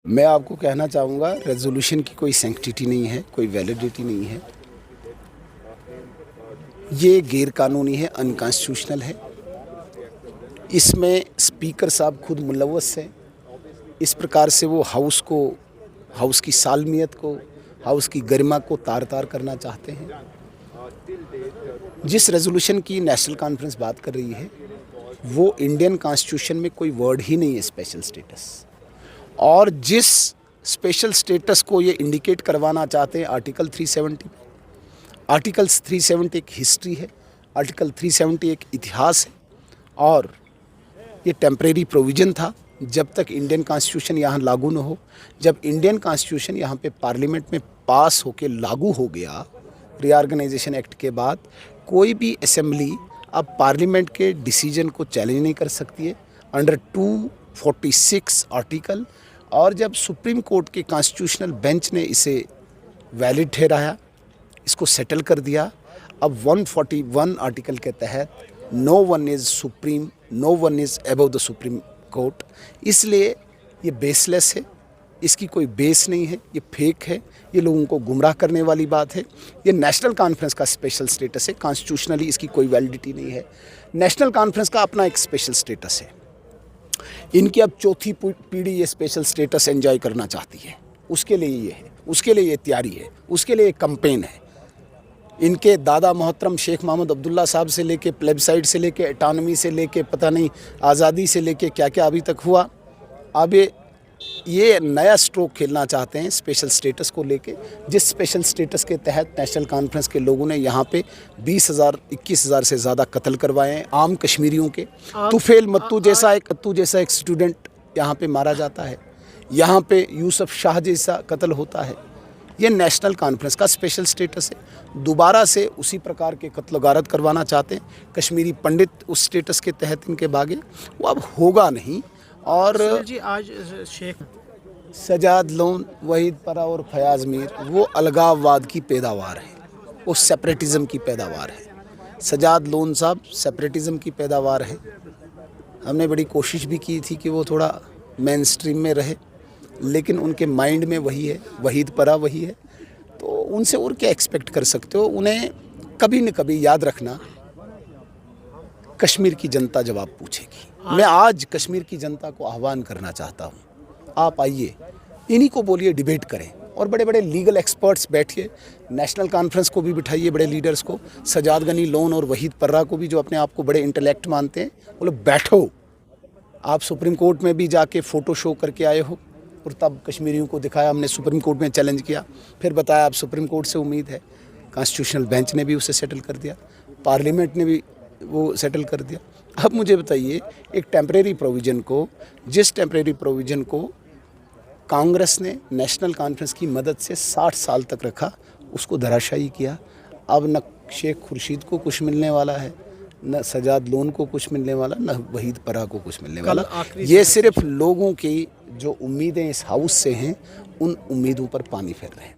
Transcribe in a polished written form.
मैं आपको कहना चाहूँगा रेजोल्यूशन की कोई सैंक्टिटी नहीं है, कोई वैलिडिटी नहीं है। ये गैर कानूनी है, अनकॉन्स्टिट्यूशनल है। इसमें स्पीकर साहब खुद मुलव्वस हैं। इस प्रकार से वो हाउस की सालमियत को, हाउस की गरिमा को तार-तार करना चाहते हैं। जिस रेजोल्यूशन की नेशनल कॉन्फ्रेंस बात कर रही है, वो इंडियन कॉन्स्टिट्यूशन में कोई वर्ड ही नहीं है स्पेशल स्टेटस। और जिस स्पेशल स्टेटस को ये इंडिकेट करवाना चाहते हैं आर्टिकल 370 में, आर्टिकल 370 एक हिस्ट्री है, आर्टिकल 370 एक इतिहास है और ये टेम्परेरी प्रोविज़न था जब तक इंडियन कॉन्स्टिट्यूशन यहाँ लागू न हो। जब इंडियन कॉन्स्टिट्यूशन यहाँ पे पार्लियामेंट में पास होके लागू हो गया रीऑर्गेनाइजेशन एक्ट के बाद, कोई भी असेंबली अब पार्लियामेंट के डिसीजन को चैलेंज नहीं कर सकती है अंडर 246 आर्टिकल। और जब सुप्रीम कोर्ट के कॉन्स्टिट्यूशनल बेंच ने इसे वैलिड ठहराया, इसको सेटल कर दिया, अब 141 आर्टिकल के तहत no one is supreme, no one is above the supreme court. इसलिए ये बेसलेस है, इसकी कोई बेस नहीं है, ये फेक है, ये लोगों को गुमराह करने वाली बात है। ये नेशनल कॉन्फ्रेंस का स्पेशल स्टेटस है, कॉन्स्टिट्यूशनली इसकी कोई वैलिडिटी नहीं है। नेशनल कॉन्फ्रेंस का अपना एक स्पेशल स्टेटस है। इनकी अब चौथी पीढ़ी ये स्पेशल स्टेटस एंजॉय करना चाहती है। उसके लिए ये है, उसके लिए ये तैयारी है, उसके लिए एक कैंपेन है। इनके दादा मोहतरम शेख मोहम्मद अब्दुल्ला साहब से लेके प्लेबसाइड से लेके एटानमी से लेके पता नहीं आज़ादी से लेके क्या क्या अभी तक हुआ। अब ये नया स्ट्रोक खेलना चाहते हैं स्पेशल स्टेटस को लेके, जिस स्पेशल स्टेटस के तहत नेशनल कॉन्फ्रेंस के लोगों ने यहाँ पे 20,000 21,000 से ज़्यादा कत्ल करवाए हैं आम कश्मीरियों के। तुफेल मत्तू जैसा एक स्टूडेंट यहाँ पे मारा जाता है, यहाँ पे यूसुफ शाह जैसा कत्ल होता है। ये नेशनल कॉन्फ्रेंस का स्पेशल स्टेटस है। दोबारा से उसी प्रकार के कत्ल गारत करवाना चाहते हैं। कश्मीरी पंडित उस स्टेटस के तहत इनके भागे, वो अब होगा नहीं। और जी आज शेख सजाद लोन, वहीद परा और फयाज मीर वो अलगाववाद की पैदावार है, वो सेपरेटिज़म की पैदावार है। सजाद लोन साहब सेपरेटिज़म की पैदावार है। हमने बड़ी कोशिश भी की थी कि वो थोड़ा मेन स्ट्रीम में रहे, लेकिन उनके माइंड में वही है, वहीद परा वही है। तो उनसे और क्या एक्सपेक्ट कर सकते हो। उन्हें कभी न कभी याद रखना, कश्मीर की जनता जवाब पूछेगी। मैं आज कश्मीर की जनता को आह्वान करना चाहता हूँ, आप आइए, इन्हीं को बोलिए डिबेट करें और बड़े बड़े लीगल एक्सपर्ट्स बैठिए, नेशनल कॉन्फ्रेंस को भी बिठाइए, बड़े लीडर्स को, सजाद गनी लोन और वहीद पर्रा को भी, जो अपने आप को बड़े इंटेलेक्ट मानते हैं, बोलो बैठो। आप सुप्रीम कोर्ट में भी जाके फ़ोटो शो करके आए हो और तब कश्मीरियों को दिखाया, हमने सुप्रीम कोर्ट में चैलेंज किया, फिर बताया अब सुप्रीम कोर्ट से उम्मीद है। कॉन्स्टिट्यूशनल बेंच ने भी उसे सेटल कर दिया, पार्लियामेंट ने भी वो सेटल कर दिया। अब मुझे बताइए, एक टेम्परेरी प्रोविज़न को, जिस टेम्परेरी प्रोविज़न को कांग्रेस ने नेशनल कॉन्फ्रेंस की मदद से 60 साल तक रखा, उसको धराशायी किया। अब न शेख खुर्शीद को कुछ मिलने वाला है, न सजाद लोन को कुछ मिलने वाला, न वहीद परा को कुछ मिलने वाला। ये सिर्फ लोगों की जो उम्मीदें इस हाउस से हैं, उन उम्मीदों पर पानी फेर रहे हैं।